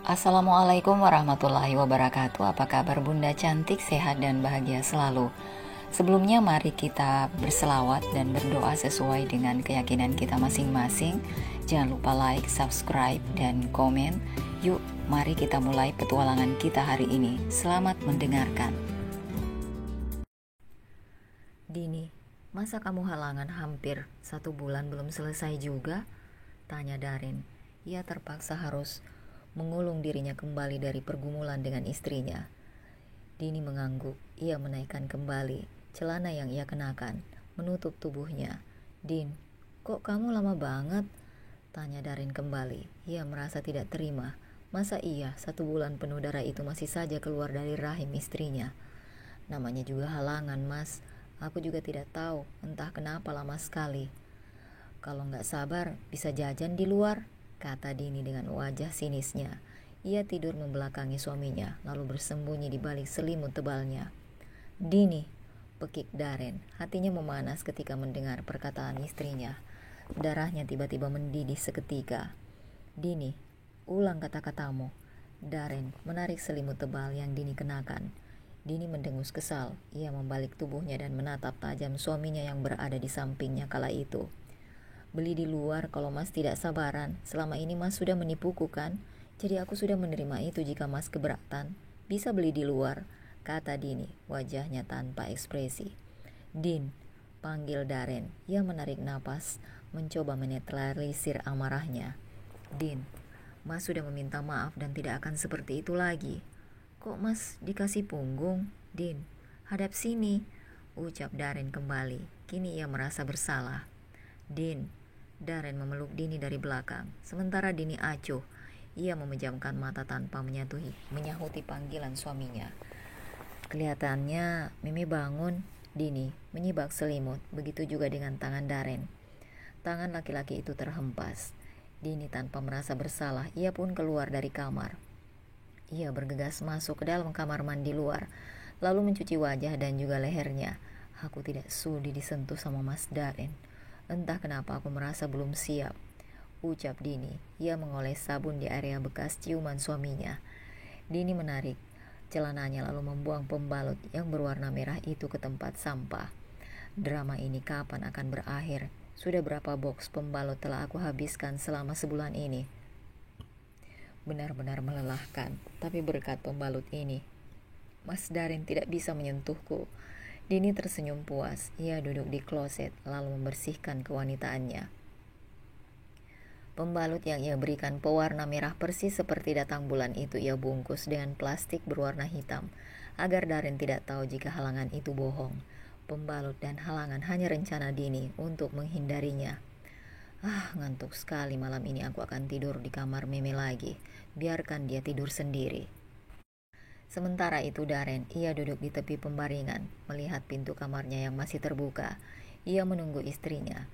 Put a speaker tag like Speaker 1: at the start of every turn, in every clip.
Speaker 1: Assalamualaikum warahmatullahi wabarakatuh. Apa kabar Bunda cantik, sehat dan bahagia selalu. Sebelumnya mari kita berselawat dan berdoa sesuai dengan keyakinan kita masing-masing. Jangan lupa like, subscribe, dan komen. Yuk, mari kita mulai petualangan kita hari ini. Selamat mendengarkan. Dini, masa kamu halangan hampir 1 bulan belum selesai juga? Tanya Darin. Ia terpaksa harus mengulung dirinya kembali dari pergumulan dengan istrinya. Dini mengangguk. Ia menaikkan kembali celana yang ia kenakan, menutup tubuhnya. Din, kok kamu lama banget? Tanya Darin kembali. Ia merasa tidak terima. Masa iya 1 bulan penuh darah itu masih saja keluar dari rahim istrinya? Namanya juga halangan, Mas. Aku juga tidak tahu, entah kenapa lama sekali. Kalau nggak sabar, bisa jajan di luar, kata Dini dengan wajah sinisnya. Ia tidur membelakangi suaminya, lalu bersembunyi di balik selimut tebalnya. Dini, pekik Darin. Hatinya memanas ketika mendengar perkataan istrinya. Darahnya tiba-tiba mendidih seketika. Dini, ulang kata-katamu. Darin menarik selimut tebal yang Dini kenakan. Dini mendengus kesal. Ia membalik tubuhnya dan menatap tajam suaminya yang berada di sampingnya kala itu. Beli di luar kalau Mas tidak sabaran. Selama ini Mas sudah menipuku kan? Jadi aku sudah menerima itu jika Mas keberatan. Bisa beli di luar, kata Dini, wajahnya tanpa ekspresi. Din, panggil Darin. Ia menarik napas, mencoba menetralisir amarahnya. Din, Mas sudah meminta maaf dan tidak akan seperti itu lagi. Kok Mas dikasih punggung? Din, hadap sini, ucap Darin kembali. Kini ia merasa bersalah. Din, Darin memeluk Dini dari belakang. Sementara Dini acuh. Ia memejamkan mata tanpa menyahuti panggilan suaminya. Kelihatannya Mimi bangun. Dini menyibak selimut. Begitu juga dengan tangan Darin. Tangan laki-laki itu terhempas. Dini tanpa merasa bersalah, ia pun keluar dari kamar. Ia bergegas masuk ke dalam kamar mandi luar, lalu mencuci wajah dan juga lehernya. Aku tidak sudi disentuh sama Mas Darin. Entah kenapa aku merasa belum siap, ucap Dini. Ia mengoles sabun di area bekas ciuman suaminya. Dini menarik celananya lalu membuang pembalut yang berwarna merah itu ke tempat sampah. Drama ini kapan akan berakhir? Sudah berapa boks pembalut telah aku habiskan selama sebulan ini? Benar-benar melelahkan, tapi berkat pembalut ini, Mas Darin tidak bisa menyentuhku. Dini tersenyum puas. Ia duduk di kloset lalu membersihkan kewanitaannya. Pembalut yang ia berikan pewarna merah persis seperti datang bulan itu ia bungkus dengan plastik berwarna hitam agar Darin tidak tahu jika halangan itu bohong. Pembalut dan halangan hanya rencana Dini untuk menghindarinya. Ngantuk sekali malam ini. Aku akan tidur di kamar Meme lagi. Biarkan dia tidur sendiri. Sementara itu Darin, ia duduk di tepi pembaringan, melihat pintu kamarnya yang masih terbuka. Ia menunggu istrinya.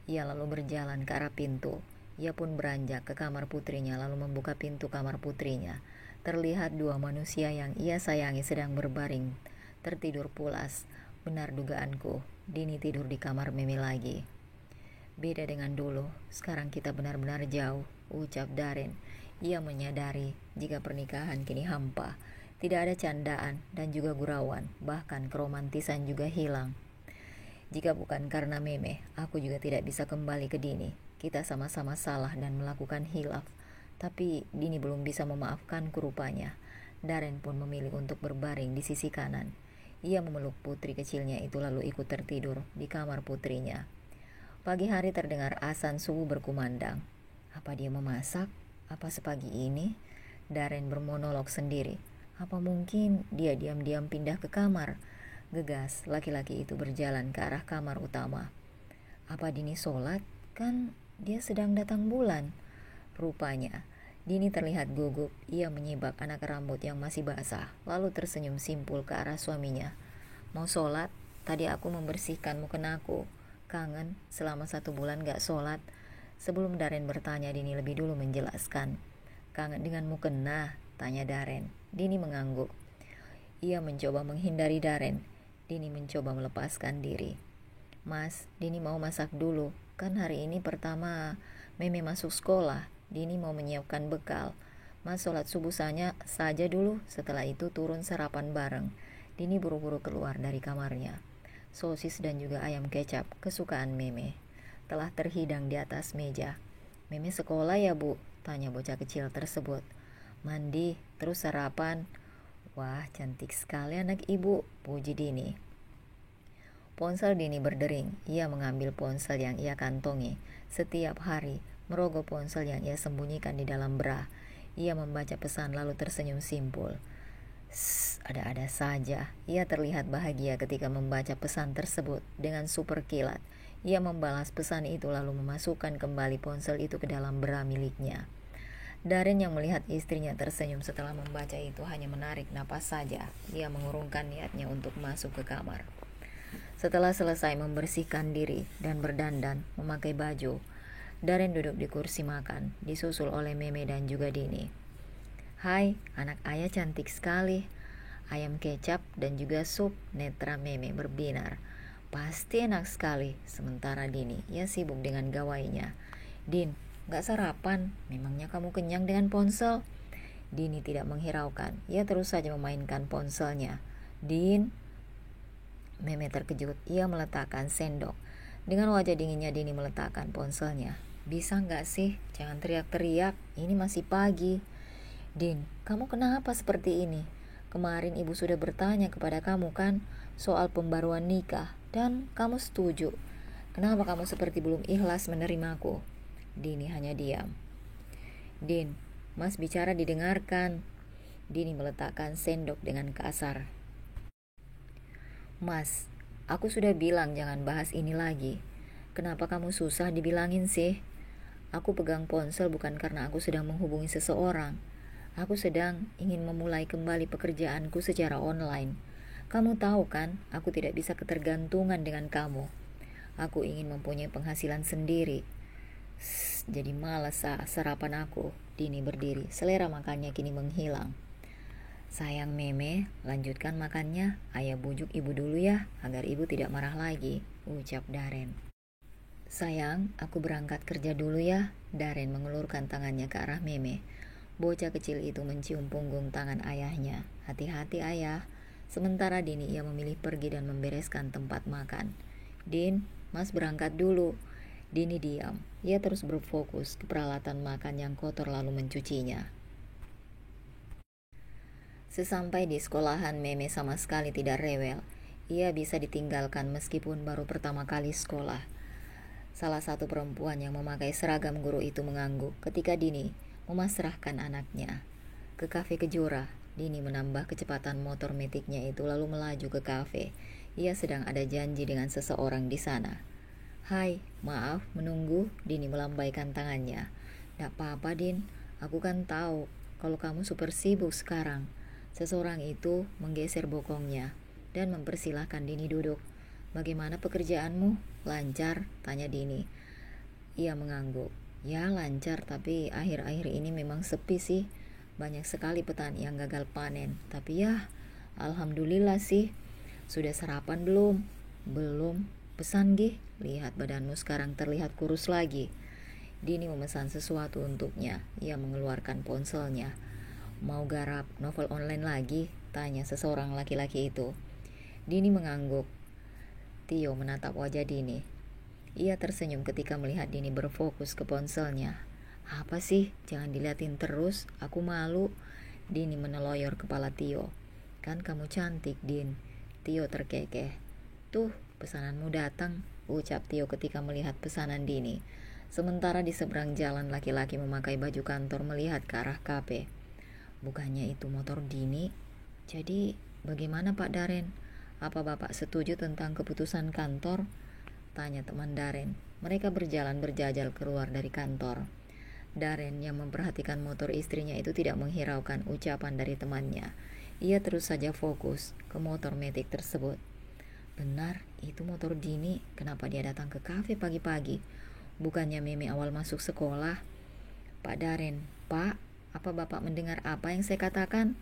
Speaker 1: Ia lalu berjalan ke arah pintu. Ia pun beranjak ke kamar putrinya lalu membuka pintu kamar putrinya. Terlihat 2 manusia yang ia sayangi sedang berbaring, tertidur pulas. Benar dugaanku, Dini tidur di kamar Mimi lagi. Beda dengan dulu, sekarang kita benar-benar jauh, ucap Darin. Ia menyadari jika pernikahan kini hampa. Tidak ada candaan dan juga gurauan, bahkan keromantisan juga hilang. Jika bukan karena Meme, aku juga tidak bisa kembali ke Dini. Kita sama-sama salah dan melakukan hilaf. Tapi Dini belum bisa memaafkanku rupanya. Darin pun memilih untuk berbaring di sisi kanan. Ia memeluk putri kecilnya itu lalu ikut tertidur di kamar putrinya. Pagi hari terdengar azan subuh berkumandang. Apa dia memasak? Apa sepagi ini? Darin bermonolog sendiri. Apa mungkin dia diam-diam pindah ke kamar? Gegas, laki-laki itu berjalan ke arah kamar utama. Apa Dini sholat? Kan dia sedang datang bulan. Rupanya, Dini terlihat gugup. Ia menyibak anak rambut yang masih basah, lalu tersenyum simpul ke arah suaminya. Mau sholat? Tadi aku membersihkan mukenaku. Kangen, selama 1 bulan gak sholat. Sebelum Darin bertanya, Dini lebih dulu menjelaskan. Kangen dengan mukena? Tanya Darin. Dini mengangguk. Ia mencoba menghindari Darin. Dini mencoba melepaskan diri. Mas, Dini mau masak dulu. Kan hari ini pertama Meme masuk sekolah. Dini mau menyiapkan bekal. Mas sholat subuh saja dulu, setelah itu turun sarapan bareng. Dini buru-buru keluar dari kamarnya. Sosis dan juga ayam kecap, kesukaan Meme, telah terhidang di atas meja. Meme sekolah ya bu? Tanya bocah kecil tersebut. Mandi, terus sarapan. Wah, cantik sekali anak ibu, puji Dini. Ponsel Dini berdering. Ia mengambil ponsel yang ia kantongi setiap hari, merogoh ponsel yang ia sembunyikan di dalam bra. Ia membaca pesan lalu tersenyum simpul. Ada-ada saja. Ia terlihat bahagia ketika membaca pesan tersebut dengan super kilat. Ia membalas pesan itu lalu memasukkan kembali ponsel itu ke dalam bra miliknya. Darren yang melihat istrinya tersenyum setelah membaca itu hanya menarik napas saja. Ia mengurungkan niatnya untuk masuk ke kamar. Setelah selesai membersihkan diri dan berdandan memakai baju, Darren duduk di kursi makan, disusul oleh Meme dan juga Dini. Hai, anak ayah cantik sekali. Ayam kecap dan juga sup, netra Meme berbinar. Pasti enak sekali. Sementara Dini, ia sibuk dengan gawainya. Din, gak sarapan? Memangnya kamu kenyang dengan ponsel? Dini tidak menghiraukan. Ia terus saja memainkan ponselnya. Din. Meme terkejut. Ia meletakkan sendok. Dengan wajah dinginnya Dini meletakkan ponselnya. Bisa gak sih? Jangan teriak-teriak. Ini masih pagi. Din, kamu kenapa seperti ini? Kemarin ibu sudah bertanya kepada kamu kan soal pembaruan nikah dan kamu setuju. Kenapa kamu seperti belum ikhlas menerimaku? Dini hanya diam. Din, Mas bicara didengarkan. Dini meletakkan sendok dengan kasar. Mas, aku sudah bilang jangan bahas ini lagi. Kenapa kamu susah dibilangin sih? Aku pegang ponsel bukan karena aku sedang menghubungi seseorang. Aku sedang ingin memulai kembali pekerjaanku secara online. Kamu tahu kan, aku tidak bisa ketergantungan dengan kamu. Aku ingin mempunyai penghasilan sendiri. Jadi malas sarapan aku. Dini berdiri, selera makannya kini menghilang. Sayang Meme, lanjutkan makannya. Ayah bujuk ibu dulu ya, agar ibu tidak marah lagi, ucap Darren. Sayang, aku berangkat kerja dulu ya. Darren mengulurkan tangannya ke arah Meme. Bocah kecil itu mencium punggung tangan ayahnya. Hati-hati ayah. Sementara Dini ia memilih pergi dan membereskan tempat makan. Din, Mas berangkat dulu. Dini diam. Ia terus berfokus ke peralatan makan yang kotor lalu mencucinya. Sesampai di sekolahan Meme sama sekali tidak rewel. Ia bisa ditinggalkan meskipun baru pertama kali sekolah. Salah satu perempuan yang memakai seragam guru itu mengangguk ketika Dini memasrahkan anaknya ke kafe Kejora. Dini menambah kecepatan motor metiknya itu lalu melaju ke kafe. Ia sedang ada janji dengan seseorang di sana. Hai, maaf menunggu. Dini melambaikan tangannya. Gak apa-apa Din, aku kan tahu kalau kamu super sibuk sekarang. Seseorang itu menggeser bokongnya dan mempersilahkan Dini duduk. Bagaimana pekerjaanmu? Lancar? Tanya Dini. Ia mengangguk. Ya lancar, tapi akhir-akhir ini memang sepi sih. Banyak sekali petani yang gagal panen. Tapi ya, alhamdulillah sih. Sudah sarapan belum? Belum. Pesan gih, lihat badanmu sekarang terlihat kurus lagi. Dini memesan sesuatu untuknya. Ia mengeluarkan ponselnya. Mau garap novel online lagi? Tanya seseorang laki-laki itu. Dini mengangguk. Tio menatap wajah Dini. Ia tersenyum ketika melihat Dini berfokus ke ponselnya. Apa sih? Jangan diliatin terus, aku malu. Dini meneloyor kepala Tio. Kan kamu cantik, Din. Tio terkekeh. Tuh, pesananmu datang, ucap Tio ketika melihat pesanan Dini. Sementara di seberang jalan laki-laki memakai baju kantor melihat ke arah kafe. Bukannya itu motor Dini? Jadi, bagaimana Pak Darren? Apa Bapak setuju tentang keputusan kantor? Tanya teman Darren. Mereka berjalan berjajal keluar dari kantor. Darren yang memperhatikan motor istrinya itu tidak menghiraukan ucapan dari temannya. Ia terus saja fokus ke motor metik tersebut. Benar, itu motor Dini. Kenapa dia datang ke kafe pagi-pagi? Bukannya Meme awal masuk sekolah? Pak Darren, Pak, apa Bapak mendengar apa yang saya katakan?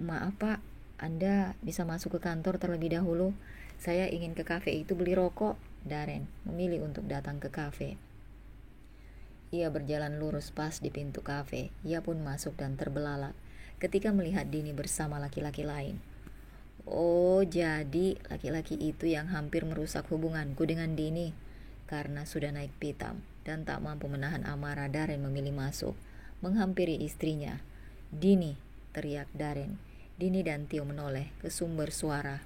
Speaker 1: Maaf Pak, Anda bisa masuk ke kantor terlebih dahulu. Saya ingin ke kafe itu beli rokok. Darren memilih untuk datang ke kafe. Ia berjalan lurus pas di pintu kafe. Ia pun masuk dan terbelalak ketika melihat Dini bersama laki-laki lain. Oh, jadi laki-laki itu yang hampir merusak hubunganku dengan Dini. Karena sudah naik pitam dan tak mampu menahan amarah, Darren memilih masuk, menghampiri istrinya. Dini, teriak Darren. Dini dan Tio menoleh ke sumber suara.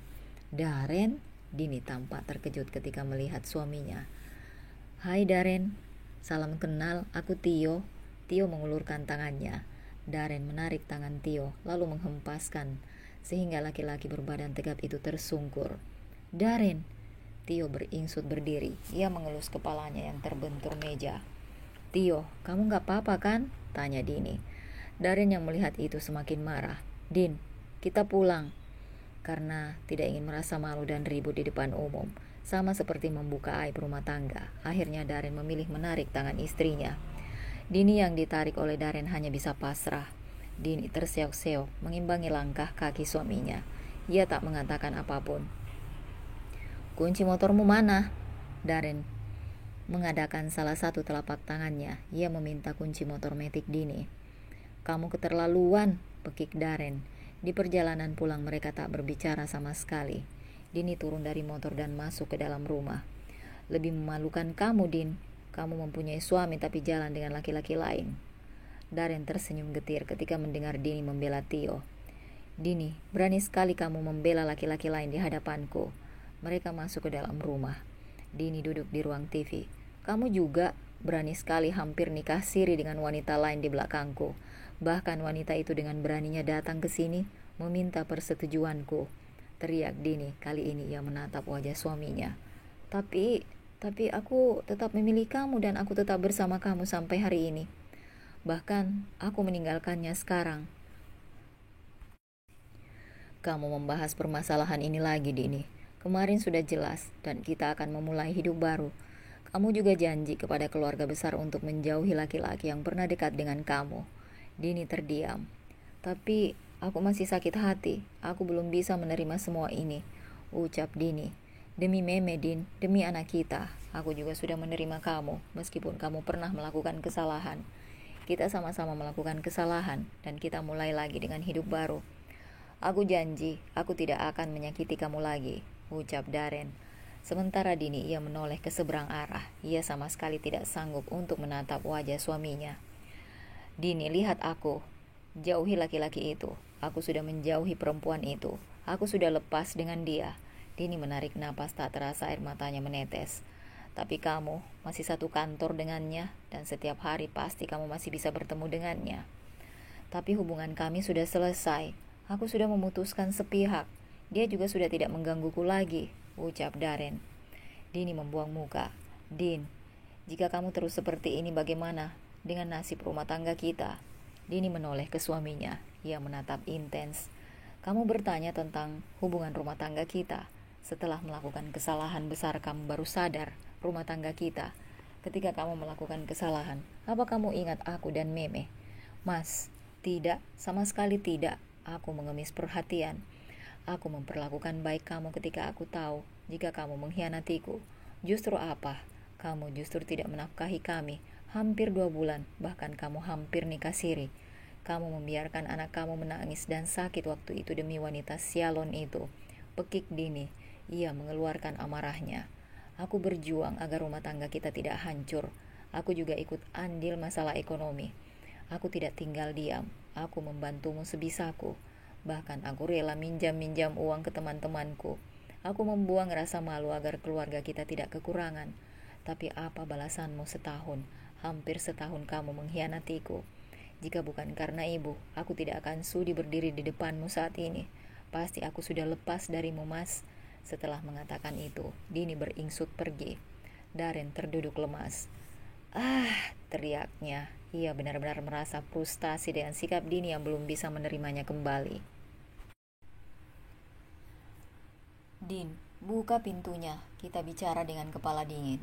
Speaker 1: Darren? Dini tampak terkejut ketika melihat suaminya. Hai Darren, salam kenal, aku Tio. Tio mengulurkan tangannya. Darren menarik tangan Tio, lalu menghempaskan, sehingga laki-laki berbadan tegap itu tersungkur. Darren, Tio beringsut berdiri. Ia mengelus kepalanya yang terbentur meja. Tio, kamu gak apa-apa kan? Tanya Dini. Darren yang melihat itu semakin marah. Din, kita pulang. Karena tidak ingin merasa malu dan ribut di depan umum, sama seperti membuka aib rumah tangga. Akhirnya Darren memilih menarik tangan istrinya. Dini yang ditarik oleh Darren hanya bisa pasrah. Dini terseok-seok mengimbangi langkah kaki suaminya. Ia tak mengatakan apapun. Kunci motormu mana? Darren mengadakan salah satu telapak tangannya. Ia meminta kunci motor Matic Dini. Kamu keterlaluan, pekik Darren. Di perjalanan pulang mereka tak berbicara sama sekali. Dini turun dari motor dan masuk ke dalam rumah. Lebih memalukan kamu, Din. Kamu mempunyai suami tapi jalan dengan laki-laki lain. Darren tersenyum getir ketika mendengar Dini membela Tio. Dini, berani sekali kamu membela laki-laki lain di hadapanku. Mereka masuk ke dalam rumah. Dini duduk di ruang TV. Kamu juga berani sekali hampir nikah siri dengan wanita lain di belakangku. Bahkan wanita itu dengan beraninya datang ke sini meminta persetujuanku. Teriak Dini. Kali ini ia menatap wajah suaminya. Tapi aku tetap memilih kamu dan aku tetap bersama kamu sampai hari ini. Bahkan aku meninggalkannya sekarang. Kamu membahas permasalahan ini lagi, Dini. Kemarin sudah jelas dan kita akan memulai hidup baru. Kamu juga janji kepada keluarga besar untuk menjauhi laki-laki yang pernah dekat dengan kamu. Dini terdiam. Tapi aku masih sakit hati. Aku belum bisa menerima semua ini, ucap Dini. Demi Meme, Din, demi anak kita, aku juga sudah menerima kamu, meskipun kamu pernah melakukan kesalahan. Kita sama-sama melakukan kesalahan, dan kita mulai lagi dengan hidup baru. Aku janji, aku tidak akan menyakiti kamu lagi, ucap Darren. Sementara Dini ia menoleh ke seberang arah. Ia sama sekali tidak sanggup untuk menatap wajah suaminya. Dini, lihat aku. Jauhi laki-laki itu. Aku sudah menjauhi perempuan itu. Aku sudah lepas dengan dia. Dini menarik napas, tak terasa air matanya menetes. Tapi kamu masih satu kantor dengannya dan setiap hari pasti kamu masih bisa bertemu dengannya. Tapi hubungan kami sudah selesai. Aku sudah memutuskan sepihak. Dia juga sudah tidak menggangguku lagi, ucap Darren. Dini membuang muka. Din, jika kamu terus seperti ini bagaimana dengan nasib rumah tangga kita? Dini menoleh ke suaminya. Ia menatap intens. Kamu bertanya tentang hubungan rumah tangga kita. Setelah melakukan kesalahan besar kamu baru sadar rumah tangga kita. Ketika kamu melakukan kesalahan, apa kamu ingat aku dan Meme? Mas, tidak, sama sekali tidak. Aku mengemis perhatian. Aku memperlakukan baik kamu ketika aku tahu jika kamu mengkhianatiku. Justru apa? Kamu justru tidak menafkahi kami. Hampir 2 bulan, bahkan kamu hampir nikah siri. Kamu membiarkan anak kamu menangis dan sakit waktu itu demi wanita sialon itu. Pekik Dini. Ia mengeluarkan amarahnya. Aku berjuang agar rumah tangga kita tidak hancur. Aku juga ikut andil masalah ekonomi. Aku tidak tinggal diam. Aku membantumu sebisaku. Bahkan aku rela minjam-minjam uang ke teman-temanku. Aku membuang rasa malu agar keluarga kita tidak kekurangan. Tapi apa balasanmu setahun? Hampir setahun kamu mengkhianatiku. Jika bukan karena ibu, aku tidak akan sudi berdiri di depanmu saat ini. Pasti aku sudah lepas darimu, Mas. Setelah mengatakan itu, Dini beringsut pergi. Darren terduduk lemas. Teriaknya. Ia benar-benar merasa frustasi dengan sikap Dini yang belum bisa menerimanya kembali. Din, buka pintunya. Kita bicara dengan kepala dingin.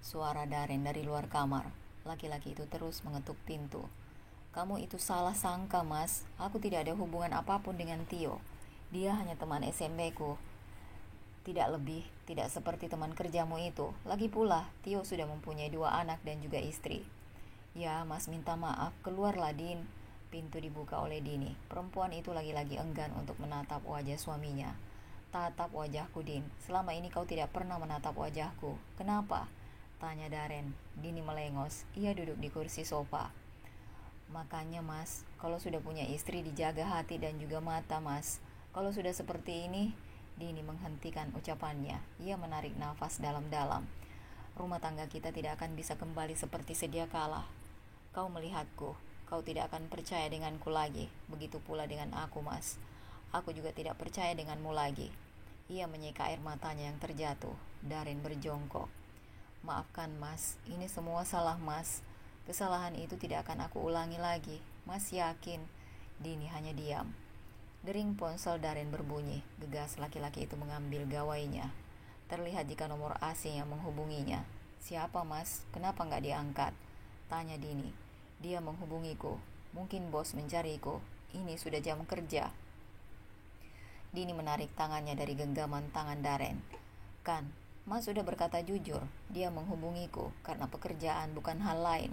Speaker 1: Suara Darren dari luar kamar. Laki-laki itu terus mengetuk pintu. Kamu itu salah sangka, Mas. Aku tidak ada hubungan apapun dengan Tio. Dia hanya teman SMP-ku. Tidak lebih, tidak seperti teman kerjamu itu. Lagi pula, Tio sudah mempunyai 2 anak dan juga istri. Ya, Mas minta maaf, keluarlah Din. Pintu dibuka oleh Dini. Perempuan itu lagi-lagi enggan untuk menatap wajah suaminya. Tatap wajahku, Din. Selama ini kau tidak pernah menatap wajahku. Kenapa? Tanya Darren. Dini melengos. Ia duduk di kursi sofa. Makanya Mas, kalau sudah punya istri dijaga hati dan juga mata Mas. Kalau sudah seperti ini, Dini menghentikan ucapannya. Ia menarik nafas dalam-dalam. Rumah tangga kita tidak akan bisa kembali seperti sedia kala. Kau melihatku, kau tidak akan percaya denganku lagi. Begitu pula dengan aku Mas. Aku juga tidak percaya denganmu lagi. Ia menyeka air matanya yang terjatuh. Darren berjongkok. Maafkan Mas, ini semua salah Mas. Kesalahan itu tidak akan aku ulangi lagi. Mas yakin? Dini hanya diam. Dering ponsel Darren berbunyi. Gegas laki-laki itu mengambil gawainya. Terlihat jika nomor asing yang menghubunginya. Siapa Mas? Kenapa nggak diangkat? Tanya Dini. Dia menghubungiku. Mungkin bos mencariku. Ini sudah jam kerja. Dini menarik tangannya dari genggaman tangan Darren. Kan, Mas sudah berkata jujur. Dia menghubungiku karena pekerjaan bukan hal lain.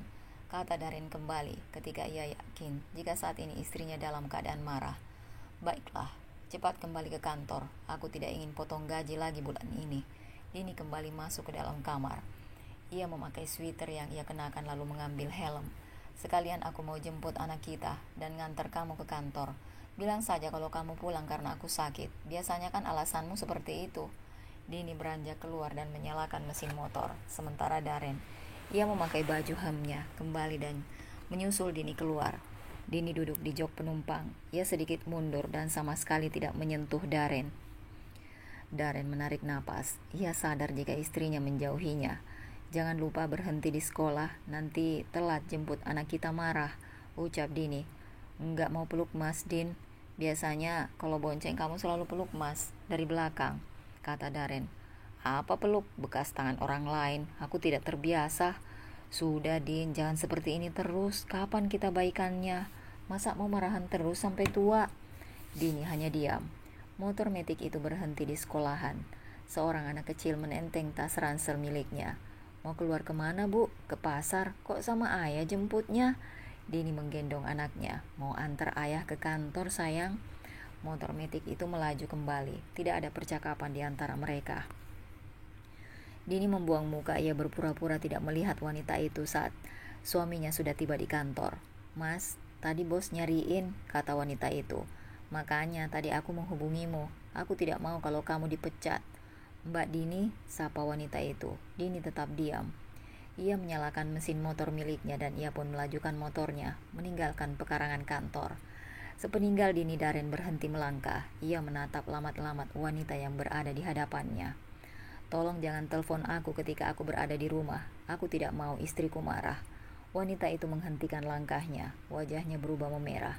Speaker 1: Kata Darren kembali ketika ia yakin jika saat ini istrinya dalam keadaan marah. Baiklah, cepat kembali ke kantor. Aku tidak ingin potong gaji lagi bulan ini. Dini kembali masuk ke dalam kamar. Ia memakai sweater yang ia kenakan lalu mengambil helm. Sekalian aku mau jemput anak kita dan ngantar kamu ke kantor. Bilang saja kalau kamu pulang karena aku sakit. Biasanya kan alasanmu seperti itu. Dini beranjak keluar dan menyalakan mesin motor. Sementara Darren, ia memakai baju hamnya kembali dan menyusul Dini keluar. Dini duduk di jok penumpang. Ia sedikit mundur dan sama sekali tidak menyentuh Darren. Darren menarik napas. Ia sadar jika istrinya menjauhinya. Jangan lupa berhenti di sekolah. Nanti telat jemput anak kita marah. Ucap Dini. Enggak mau peluk Mas, Din. Biasanya kalau bonceng kamu selalu peluk Mas dari belakang. Kata Darren. Apa peluk? Bekas tangan orang lain. Aku tidak terbiasa. Sudah Din, jangan seperti ini terus. Kapan kita baikannya? Masa mau marahan terus sampai tua? Dini hanya diam. Motor metik itu berhenti di sekolahan. Seorang anak kecil menenteng tas ransel miliknya. Mau keluar kemana Bu? Ke pasar. Kok sama ayah jemputnya? Dini menggendong anaknya. Mau antar ayah ke kantor sayang. Motor metik itu melaju kembali. Tidak ada percakapan di antara mereka. Dini membuang muka. Ia berpura-pura tidak melihat wanita itu saat suaminya sudah tiba di kantor. Mas, tadi bos nyariin, kata wanita itu. Makanya tadi aku menghubungimu. Aku tidak mau kalau kamu dipecat. Mbak Dini, sapa wanita itu. Dini tetap diam. Ia menyalakan mesin motor miliknya dan ia pun melajukan motornya, meninggalkan pekarangan kantor. Sepeninggal Dini, Darren berhenti melangkah. Ia menatap lamat-lamat wanita yang berada di hadapannya. Tolong jangan telepon aku ketika aku berada di rumah. Aku tidak mau istriku marah. Wanita itu menghentikan langkahnya. Wajahnya berubah memerah.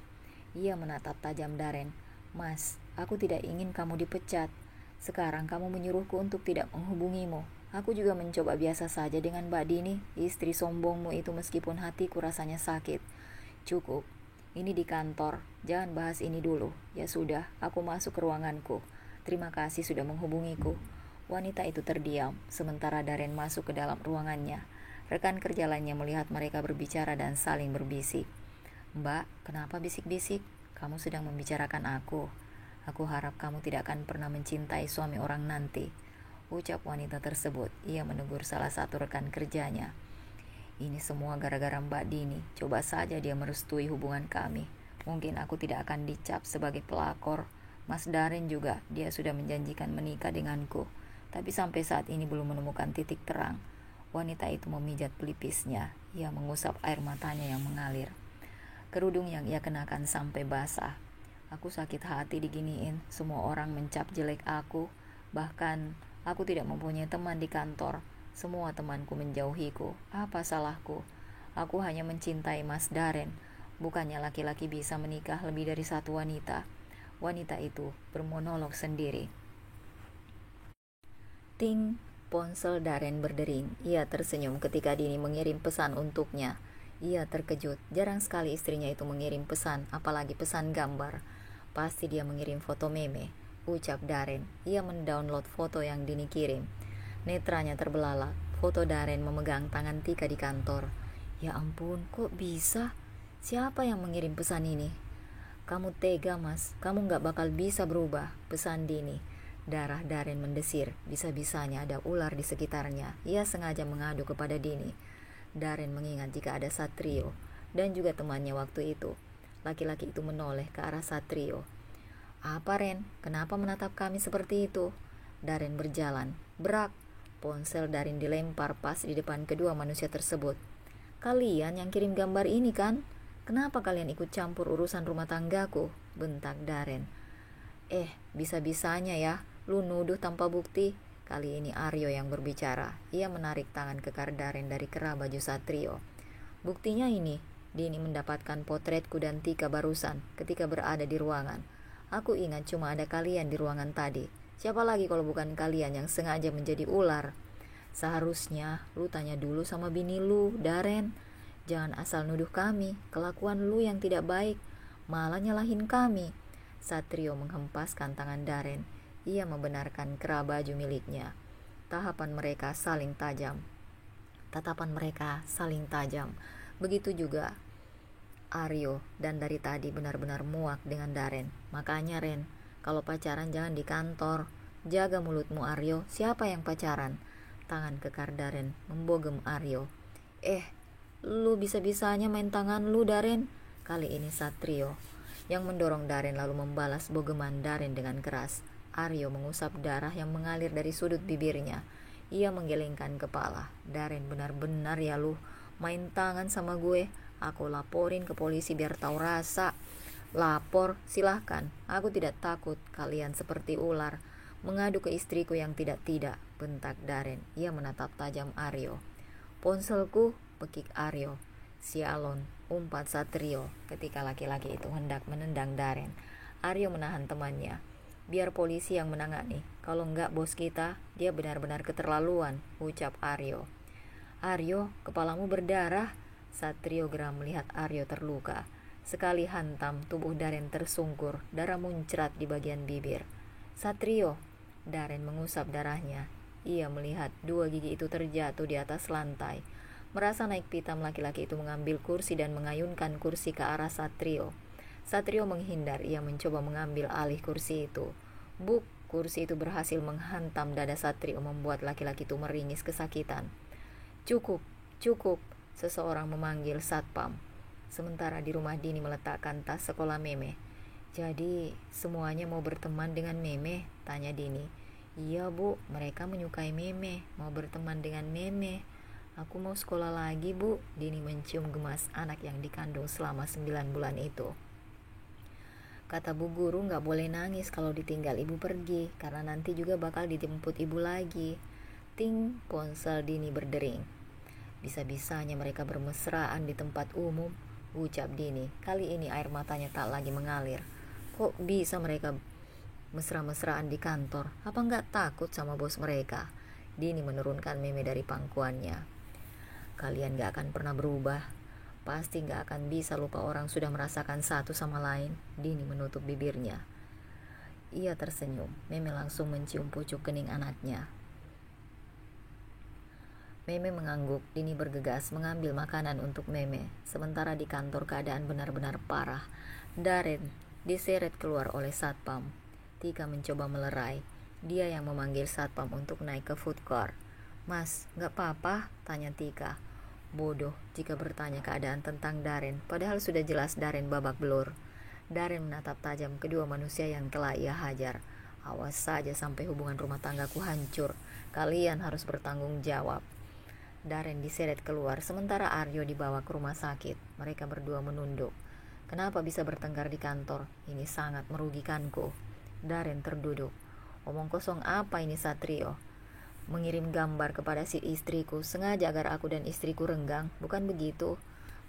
Speaker 1: Ia menatap tajam Darren. Mas, aku tidak ingin kamu dipecat. Sekarang kamu menyuruhku untuk tidak menghubungimu. Aku juga mencoba biasa saja dengan Mbak Dini, istri sombongmu itu meskipun hatiku rasanya sakit. Cukup, ini di kantor. Jangan bahas ini dulu. Ya sudah, aku masuk ke ruanganku. Terima kasih sudah menghubungiku. Wanita itu terdiam, sementara Darren masuk ke dalam ruangannya. Rekan kerja lainnya melihat mereka berbicara dan saling berbisik. Mbak, kenapa bisik-bisik? Kamu sedang membicarakan aku. Aku harap kamu tidak akan pernah mencintai suami orang nanti. Ucap wanita tersebut. Ia menegur salah satu rekan kerjanya. Ini semua gara-gara Mbak Dini. Coba saja dia merestui hubungan kami. Mungkin aku tidak akan dicap sebagai pelakor. Mas Darren juga, dia sudah menjanjikan menikah denganku. Tapi sampai saat ini belum menemukan titik terang. Wanita itu memijat pelipisnya. Ia mengusap air matanya yang mengalir. Kerudung yang ia kenakan sampai basah. Aku sakit hati diginiin. Semua orang mencap jelek aku. Bahkan aku tidak mempunyai teman di kantor. Semua temanku menjauhiku. Apa salahku? Aku hanya mencintai Mas Darren. Bukannya laki-laki bisa menikah lebih dari satu wanita. Wanita itu bermonolog sendiri. Ting, ponsel Darren berdering. Ia tersenyum ketika Dini mengirim pesan untuknya. Ia terkejut. Jarang sekali istrinya itu mengirim pesan, apalagi pesan gambar. Pasti dia mengirim foto meme, ucap Darren. Ia mendownload foto yang Dini kirim. Netranya terbelalak. Foto Darren memegang tangan Tika di kantor. Ya ampun, kok bisa? Siapa yang mengirim pesan ini? Kamu tega, Mas. Kamu gak bakal bisa berubah, pesan Dini. Darah Darren mendesir. Bisa-bisanya ada ular di sekitarnya. Ia sengaja mengadu kepada Dini. Darren mengingat jika ada Satrio dan juga temannya waktu itu. Laki-laki itu menoleh ke arah Satrio. Apa, Ren? Kenapa menatap kami seperti itu? Darren berjalan. Brak. Ponsel Darren dilempar pas di depan kedua manusia tersebut. Kalian yang kirim gambar ini kan? Kenapa kalian ikut campur urusan rumah tanggaku? Bentak Darren. Bisa-bisanya ya, lu nuduh tanpa bukti. Kali ini Aryo yang berbicara. Ia menarik tangan kekar Darren dari kerah baju Satrio. Buktinya ini, Dini mendapatkan potretku dan Tika barusan ketika berada di ruangan. Aku ingat cuma ada kalian di ruangan tadi. Siapa lagi kalau bukan kalian yang sengaja menjadi ular? Seharusnya lu tanya dulu sama bini lu, Darren. Jangan asal nuduh kami. Kelakuan lu yang tidak baik, malah nyalahin kami. Satrio menghempaskan tangan Darren. Ia membenarkan kerah baju miliknya. Tatapan mereka saling tajam. Begitu juga Aryo, dan dari tadi benar-benar muak dengan Darren. Makanya Ren, kalau pacaran jangan di kantor. Jaga mulutmu Aryo, siapa yang pacaran? Tangan kekar Darren membogem Aryo. Lu bisa-bisanya main tangan lu Darren. Kali ini Satrio yang mendorong Darren lalu membalas bogeman Darren dengan keras. Aryo mengusap darah yang mengalir dari sudut bibirnya. Ia menggelengkan kepala. Darren, benar-benar ya lu main tangan sama gue. Aku laporin ke polisi biar tahu rasa. Lapor, silahkan. Aku tidak takut kalian seperti ular mengadu ke istriku yang tidak-tidak, bentak Darren. Ia menatap tajam Aryo. Ponselku, pekik Aryo. Sialon, umpat Satrio ketika laki-laki itu hendak menendang Darren. Aryo menahan temannya. Biar polisi yang menangani. Kalau enggak bos kita, dia benar-benar keterlaluan, ucap Aryo. Aryo, kepalamu berdarah. Satrio geram melihat Aryo terluka. Sekali hantam, tubuh Darren tersungkur, darah muncrat di bagian bibir. Satrio, Darren mengusap darahnya. Ia melihat dua gigi itu terjatuh di atas lantai. Merasa naik pitam, laki-laki itu mengambil kursi dan mengayunkan kursi ke arah Satrio. Satrio menghindar, ia mencoba mengambil alih kursi itu. Buk, kursi itu berhasil menghantam dada Satrio, membuat laki-laki itu meringis kesakitan. Cukup. Seseorang memanggil satpam. Sementara di rumah Dini meletakkan tas sekolah Meme. Jadi semuanya mau berteman dengan Meme? Tanya Dini. Iya bu, mereka menyukai Meme, mau berteman dengan Meme. Aku mau sekolah lagi bu. Dini mencium gemas anak yang dikandung selama 9 bulan itu. Kata bu guru gak boleh nangis kalau ditinggal ibu pergi, karena nanti juga bakal dijemput ibu lagi. Ting, ponsel Dini berdering. Bisa-bisanya mereka bermesraan di tempat umum, ucap Dini. Kali ini air matanya tak lagi mengalir. Kok bisa mereka mesra-mesraan di kantor? Apa nggak takut sama bos mereka? Dini menurunkan Meme dari pangkuannya. Kalian gak akan pernah berubah. Pasti gak akan bisa lupa orang sudah merasakan satu sama lain. Dini menutup bibirnya. Ia tersenyum. Meme langsung mencium pucuk kening anaknya. Meme mengangguk. Dini bergegas mengambil makanan untuk Meme. Sementara di kantor keadaan benar-benar parah. Darren diseret keluar oleh satpam. Tika mencoba melerai. Dia yang memanggil satpam untuk naik ke food court. Mas, gak apa-apa? Tanya Tika. Bodoh jika bertanya keadaan tentang Darren, padahal sudah jelas Darren babak belur. Darren menatap tajam kedua manusia yang telah ia hajar. Awas saja sampai hubungan rumah tanggaku hancur. Kalian harus bertanggung jawab. Darren diseret keluar, sementara Aryo dibawa ke rumah sakit. Mereka berdua menunduk. Kenapa bisa bertengkar di kantor? Ini sangat merugikanku. Darren terduduk. Omong kosong apa ini Satrio? Mengirim gambar kepada si istriku sengaja agar aku dan istriku renggang, bukan begitu?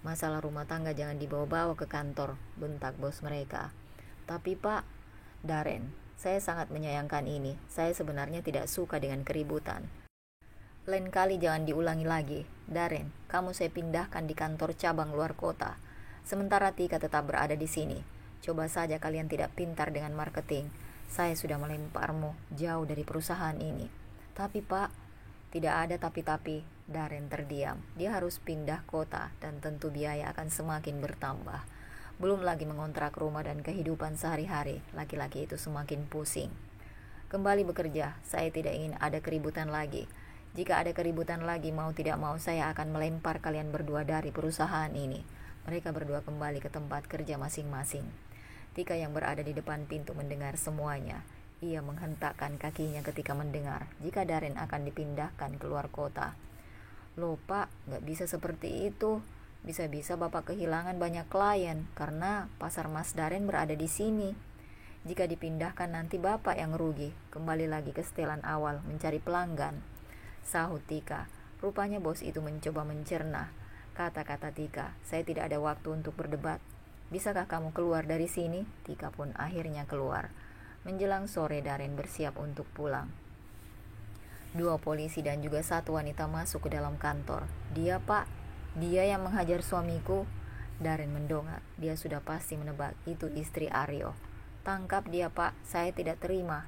Speaker 1: Masalah rumah tangga jangan dibawa-bawa ke kantor, bentak bos mereka. Tapi Pak, Darren, saya sangat menyayangkan ini. Saya sebenarnya tidak suka dengan keributan. Lain kali jangan diulangi lagi. Darren, kamu saya pindahkan di kantor cabang luar kota. Sementara Tika tetap berada di sini. Coba saja kalian tidak pintar dengan marketing. Saya sudah melemparmu jauh dari perusahaan ini. Tapi Pak, tidak ada tapi-tapi. Darren terdiam. Dia harus pindah kota dan tentu biaya akan semakin bertambah. Belum lagi mengontrak rumah dan kehidupan sehari-hari. Laki-laki itu semakin pusing. Kembali bekerja, saya tidak ingin ada keributan lagi. Jika ada keributan lagi, mau tidak mau saya akan melempar kalian berdua dari perusahaan ini. Mereka berdua kembali ke tempat kerja masing-masing. Tika yang berada di depan pintu mendengar semuanya. Ia menghentakkan kakinya ketika mendengar jika Darren akan dipindahkan keluar kota. Loh Pak, gak bisa seperti itu. Bisa-bisa Bapak kehilangan banyak klien karena pasar Mas Darren berada di sini. Jika dipindahkan nanti Bapak yang rugi. Kembali lagi ke setelan awal mencari pelanggan, sahut Tika. Rupanya bos itu mencoba mencerna kata-kata Tika. Saya tidak ada waktu untuk berdebat. Bisakah kamu keluar dari sini? Tika pun akhirnya keluar. Menjelang sore Darren bersiap untuk pulang. 2 polisi dan juga 1 wanita masuk ke dalam kantor. Dia Pak, dia yang menghajar suamiku. Darren mendongak. Dia sudah pasti menebak itu istri Aryo. Tangkap dia Pak, saya tidak terima.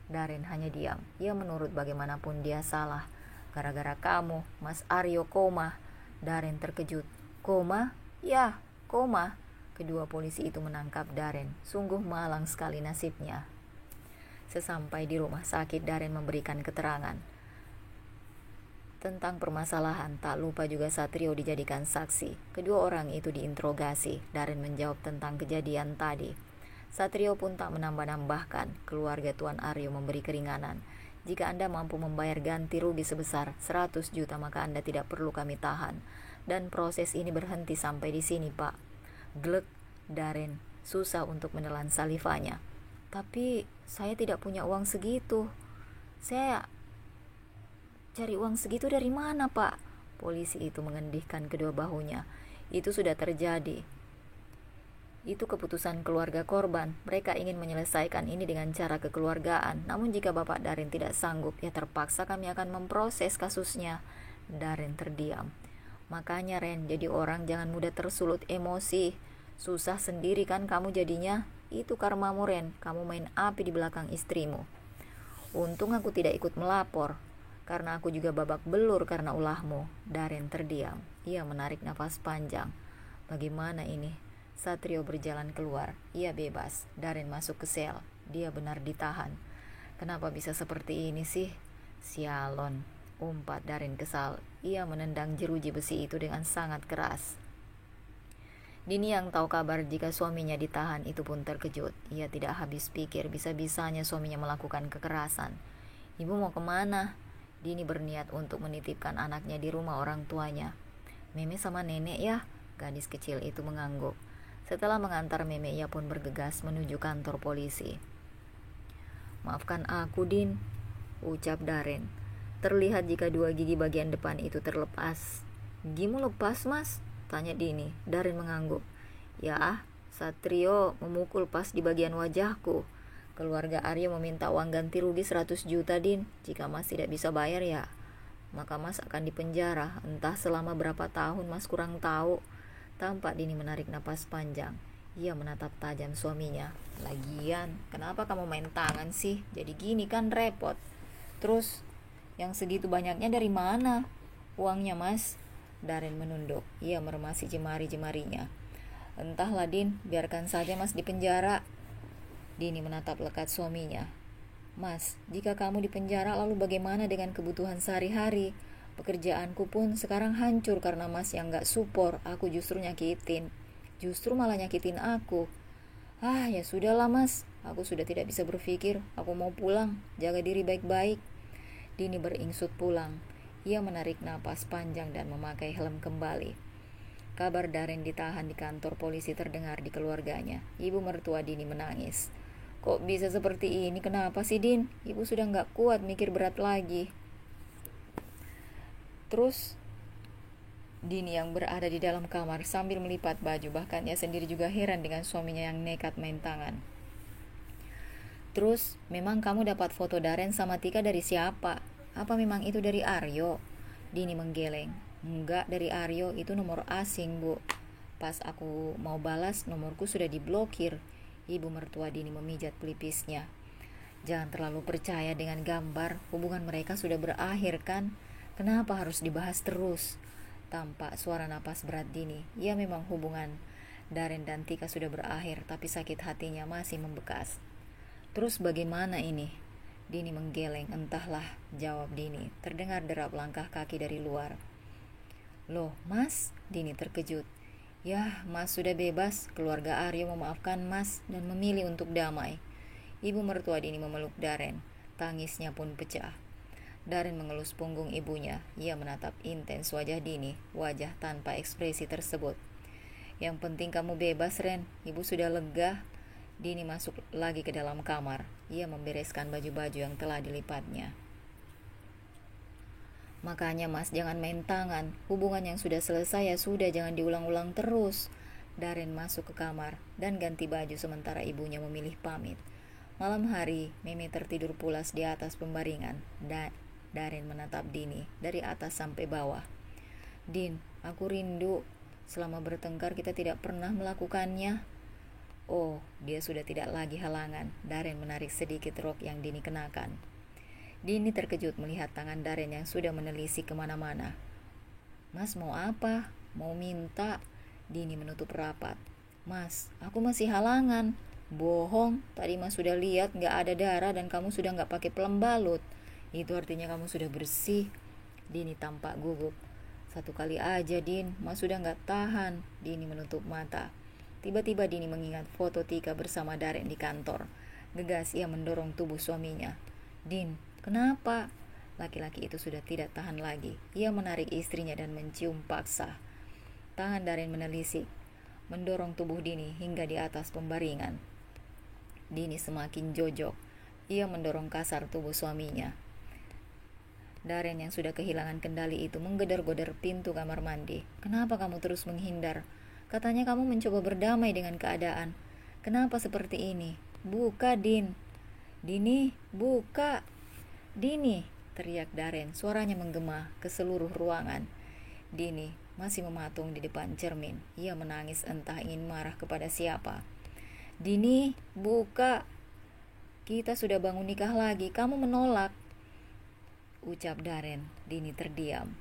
Speaker 1: Darren hanya diam. Ia menurut bagaimanapun dia salah. Gara-gara kamu, Mas Aryo koma. Darren terkejut. Koma? Ya, koma. Kedua polisi itu menangkap Darren. Sungguh malang sekali nasibnya. Sesampai di rumah sakit, Darren memberikan keterangan tentang permasalahan. Tak lupa juga Satrio dijadikan saksi. Kedua orang itu diinterogasi. Darren menjawab tentang kejadian tadi. Satrio pun tak menambah-nambahkan. Keluarga Tuan Aryo memberi keringanan. Jika Anda mampu membayar ganti rugi sebesar 100 juta, maka Anda tidak perlu kami tahan. Dan proses ini berhenti sampai di sini, Pak. Glek Darren, susah untuk menelan salivanya. Tapi saya tidak punya uang segitu. Saya cari uang segitu dari mana, Pak? Polisi itu mengendihkan kedua bahunya. Itu sudah terjadi. Itu keputusan keluarga korban. Mereka ingin menyelesaikan ini dengan cara kekeluargaan. Namun jika Bapak Darren tidak sanggup, ya terpaksa kami akan memproses kasusnya. Darren terdiam. Makanya Ren, jadi orang jangan mudah tersulut emosi. Susah sendiri kan kamu jadinya. Itu karmamu Ren, kamu main api di belakang istrimu. Untung aku tidak ikut melapor, karena aku juga babak belur karena ulahmu. Darren terdiam. Ia menarik nafas panjang. Bagaimana ini? Satrio berjalan keluar. Ia bebas. Darren masuk ke sel. Dia benar ditahan. Kenapa bisa seperti ini sih? Sialon, umpat Darren kesal. Ia menendang jeruji besi itu dengan sangat keras. Dini yang tahu kabar jika suaminya ditahan itu pun terkejut. Ia tidak habis pikir bisa-bisanya suaminya melakukan kekerasan. Ibu mau kemana? Dini berniat untuk menitipkan anaknya di rumah orang tuanya. Meme sama nenek ya? Gadis kecil itu mengangguk. Setelah mengantar Meme, ia pun bergegas menuju kantor polisi. Maafkan aku Din, ucap Darren. Terlihat jika 2 gigi bagian depan itu terlepas. Gigimu lepas Mas? Tanya Dini. Darren mengangguk. Ya, Satrio memukul pas di bagian wajahku. Keluarga Aryo meminta uang ganti rugi 100 juta Din. Jika Mas tidak bisa bayar ya, maka Mas akan dipenjara. Entah selama berapa tahun, Mas kurang tahu. Tampak Dini menarik napas panjang. Ia menatap tajam suaminya. Lagian, kenapa kamu main tangan sih? Jadi gini kan repot. Terus, yang segitu banyaknya dari mana? Uangnya Mas? Darren menunduk. Ia meremasi jemari-jemarinya. Entahlah Din, biarkan saja Mas di penjara. Dini menatap lekat suaminya. Mas, jika kamu di penjara lalu bagaimana dengan kebutuhan sehari-hari? Pekerjaanku pun sekarang hancur karena Mas yang gak support. Aku justru nyakitin. Justru malah nyakitin aku. Ya sudahlah Mas, aku sudah tidak bisa berpikir. Aku mau pulang, jaga diri baik-baik. Dini beringsut pulang. Ia menarik napas panjang dan memakai helm kembali. Kabar Darren ditahan di kantor polisi terdengar di keluarganya. Ibu mertua Dini menangis. Kok bisa seperti ini? Kenapa sih Din? Ibu sudah gak kuat mikir berat lagi. Terus Dini yang berada di dalam kamar sambil melipat baju. Bahkan ia sendiri juga heran dengan suaminya yang nekat main tangan. Terus, memang kamu dapat foto Darren sama Tika dari siapa? Apa memang itu dari Aryo? Dini menggeleng. Enggak dari Aryo, itu nomor asing Bu. Pas aku mau balas, nomorku sudah diblokir. Ibu mertua Dini memijat pelipisnya. Jangan terlalu percaya dengan gambar. Hubungan mereka sudah berakhir kan? Kenapa harus dibahas terus? Tampak suara napas berat Dini. Ya memang hubungan Darren dan Tika sudah berakhir, tapi sakit hatinya masih membekas. Terus bagaimana ini? Dini menggeleng. Entahlah, jawab Dini. Terdengar derap langkah kaki dari luar. Loh, Mas? Dini terkejut. Yah, Mas sudah bebas. Keluarga Aryo memaafkan Mas dan memilih untuk damai. Ibu mertua Dini memeluk Darren. Tangisnya pun pecah. Darren mengelus punggung ibunya. Ia menatap intens wajah Dini, wajah tanpa ekspresi tersebut. Yang penting kamu bebas, Ren. Ibu sudah lega. Dini masuk lagi ke dalam kamar. Ia membereskan baju-baju yang telah dilipatnya. Makanya Mas jangan main tangan. Hubungan yang sudah selesai ya sudah, jangan diulang-ulang terus. Darren masuk ke kamar dan ganti baju sementara ibunya memilih pamit. Malam hari, Mimi tertidur pulas di atas pembaringan. Darren menatap Dini dari atas sampai bawah. Din, aku rindu. Selama bertengkar kita tidak pernah melakukannya. Oh, dia sudah tidak lagi halangan. Darren menarik sedikit rok yang Dini kenakan. Dini terkejut melihat tangan Darren yang sudah menelisik kemana-mana. Mas mau apa? Mau minta? Dini menutup rapat. Mas, aku masih halangan. Bohong, tadi Mas sudah lihat gak ada darah dan kamu sudah gak pakai pelembalut. Itu artinya kamu sudah bersih. Dini tampak gugup. Satu kali aja, Din. Mas sudah gak tahan. Dini menutup mata. Tiba-tiba Dini mengingat foto Tika bersama Darren di kantor. Gegas ia mendorong tubuh suaminya. Din, kenapa? Laki-laki itu sudah tidak tahan lagi. Ia menarik istrinya dan mencium paksa. Tangan Darren menelisik, mendorong tubuh Dini hingga di atas pembaringan. Dini semakin jojok. Ia mendorong kasar tubuh suaminya. Darren yang sudah kehilangan kendali itu menggedor-gedor pintu kamar mandi. Kenapa kamu terus menghindar? Katanya kamu mencoba berdamai dengan keadaan. Kenapa seperti ini? Buka, Din. Dini, buka. Dini, teriak Darren. Suaranya menggema ke seluruh ruangan. Dini masih mematung di depan cermin. Ia menangis entah ingin marah kepada siapa. Dini, buka. Kita sudah bangun nikah lagi. Kamu menolak. Ucap Darren. Dini terdiam.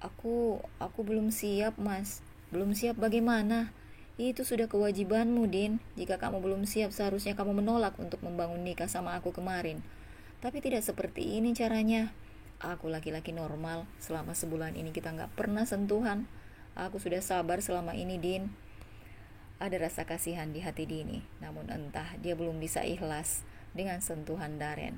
Speaker 1: Aku belum siap, Mas. Belum siap bagaimana? Itu sudah kewajibanmu, Din. Jika kamu belum siap, seharusnya kamu menolak untuk membangun nikah sama aku kemarin. Tapi tidak seperti ini caranya. Aku laki-laki normal. Selama sebulan ini kita gak pernah sentuhan. Aku sudah sabar selama ini, Din. Ada rasa kasihan di hati Dini. Namun entah dia belum bisa ikhlas dengan sentuhan Darren.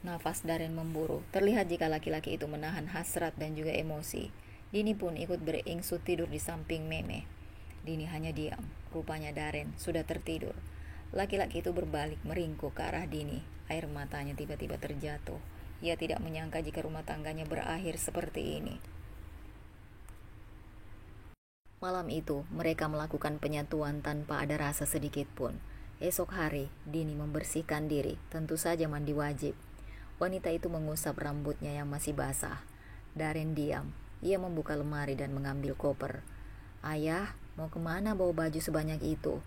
Speaker 1: Nafas Darren memburu. Terlihat jika laki-laki itu menahan hasrat dan juga emosi. Dini pun ikut beringsut tidur di samping Meme. Dini hanya diam. Rupanya Darren sudah tertidur. Laki-laki itu berbalik meringkuk ke arah Dini. Air matanya tiba-tiba terjatuh. Ia tidak menyangka jika rumah tangganya berakhir seperti ini. Malam itu, mereka melakukan penyatuan tanpa ada rasa sedikit pun. Esok hari, Dini membersihkan diri. Tentu saja mandi wajib. Wanita itu mengusap rambutnya yang masih basah. Darren diam. Ia membuka lemari dan mengambil koper. Ayah, mau kemana bawa baju sebanyak itu?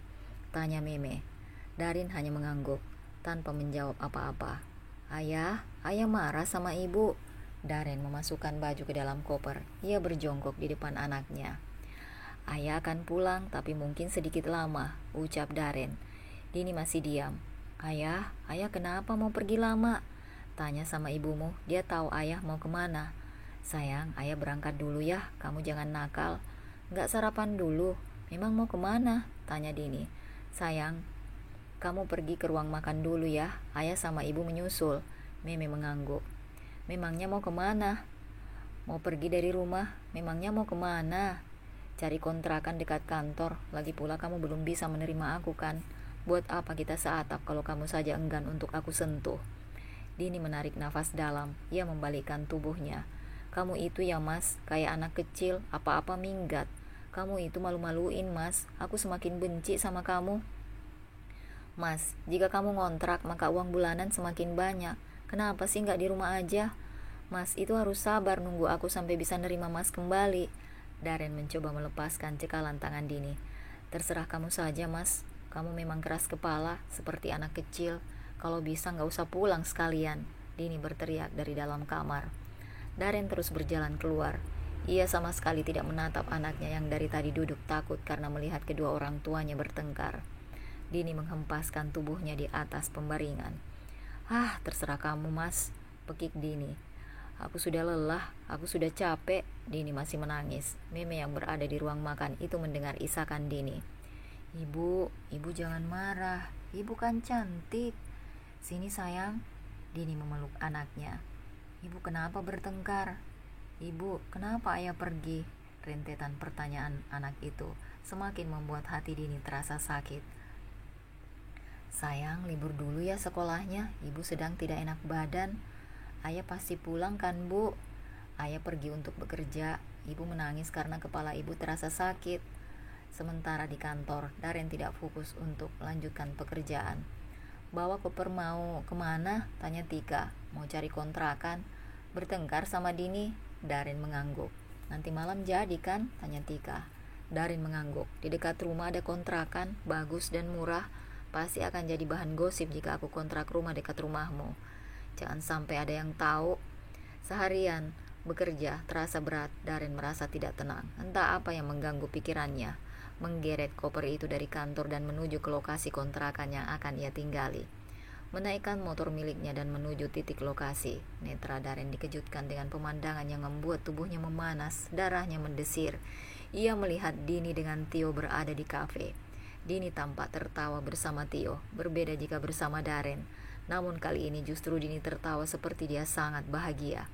Speaker 1: Tanya Meme. Darren hanya mengangguk, tanpa menjawab apa-apa. Ayah marah sama ibu. Darren memasukkan baju ke dalam koper. Ia berjongkok di depan anaknya. Ayah akan pulang, tapi mungkin sedikit lama, ucap Darren. Dini masih diam. Ayah kenapa mau pergi lama? Tanya sama ibumu, dia tahu ayah mau kemana. Sayang, ayah berangkat dulu ya, kamu jangan nakal. Gak sarapan dulu, memang mau kemana? Tanya Dini. Sayang, kamu pergi ke ruang makan dulu ya, ayah sama ibu menyusul. Meme mengangguk. Memangnya mau kemana? Mau pergi dari rumah, memangnya mau kemana? Cari kontrakan dekat kantor, lagi pula kamu belum bisa menerima aku kan? Buat apa kita seatap kalau kamu saja enggan untuk aku sentuh? Dini menarik nafas dalam. Ia membalikkan tubuhnya. Kamu itu ya, Mas, kayak anak kecil, apa-apa minggat. Kamu itu malu-maluin, Mas. Aku semakin benci sama kamu. Mas, jika kamu ngontrak, maka uang bulanan semakin banyak. Kenapa sih gak di rumah aja? Mas, itu harus sabar nunggu aku sampai bisa nerima Mas kembali. Darren mencoba melepaskan cekalan tangan Dini. Terserah kamu saja, Mas. Kamu memang keras kepala, seperti anak kecil. Kalau bisa gak usah pulang sekalian. Dini berteriak dari dalam kamar. Darren terus berjalan keluar. Ia sama sekali tidak menatap anaknya yang dari tadi duduk takut karena melihat kedua orang tuanya bertengkar. Dini menghempaskan tubuhnya di atas pembaringan. "Ah, terserah kamu, Mas," pekik Dini. "Aku sudah lelah, aku sudah capek." Dini masih menangis. Meme yang berada di ruang makan itu mendengar isakan Dini. Ibu jangan marah. Ibu kan cantik. Sini sayang." Dini memeluk anaknya. "Ibu kenapa bertengkar? Ibu, kenapa ayah pergi?" Rentetan pertanyaan anak itu semakin membuat hati Dini terasa sakit. "Sayang, libur dulu ya sekolahnya. Ibu sedang tidak enak badan." "Ayah pasti pulang kan, Bu?" "Ayah pergi untuk bekerja." Ibu menangis karena kepala ibu terasa sakit. Sementara di kantor, Darren tidak fokus untuk melanjutkan pekerjaan. "Bawa koper mau kemana?" tanya Tika. "Mau cari kontrakan." "Bertengkar sama Dini?" Darren mengangguk. "Nanti malam jadi kan?" tanya Tika. Darren mengangguk. "Di dekat rumah ada kontrakan, bagus dan murah. Pasti akan jadi bahan gosip jika aku kontrak rumah dekat rumahmu. Jangan sampai ada yang tahu." Seharian bekerja terasa berat. Darren merasa tidak tenang. Entah apa yang mengganggu pikirannya. Menggeret koper itu dari kantor dan menuju ke lokasi kontrakan yang akan ia tinggali. Menaikkan motor miliknya dan menuju titik lokasi. Netra Darren dikejutkan dengan pemandangan yang membuat tubuhnya memanas, darahnya mendesir. Ia melihat Dini dengan Tio berada di kafe. Dini tampak tertawa bersama Tio, berbeda jika bersama Darren. Namun kali ini justru Dini tertawa seperti dia sangat bahagia.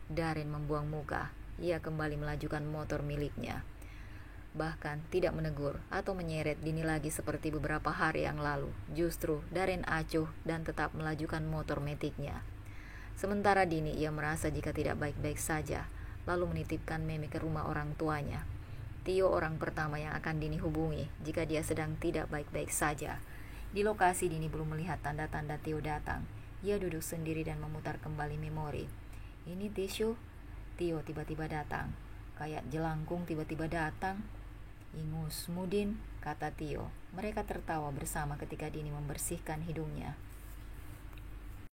Speaker 1: Darren membuang muka. Ia kembali melajukan motor miliknya. Bahkan tidak menegur atau menyeret Dini lagi seperti beberapa hari yang lalu. Justru Darren acuh dan tetap melajukan motor metiknya. Sementara Dini ia merasa jika tidak baik-baik saja, lalu menitipkan Meme ke rumah orang tuanya. Tio orang pertama yang akan Dini hubungi jika dia sedang tidak baik-baik saja. Di lokasi Dini belum melihat tanda-tanda Tio datang. Ia duduk sendiri dan memutar kembali memori. "Ini tisu." Tio tiba-tiba datang. "Kayak jelangkung tiba-tiba datang." "Ingus Mudin," kata Tio. Mereka tertawa bersama ketika Dini membersihkan hidungnya.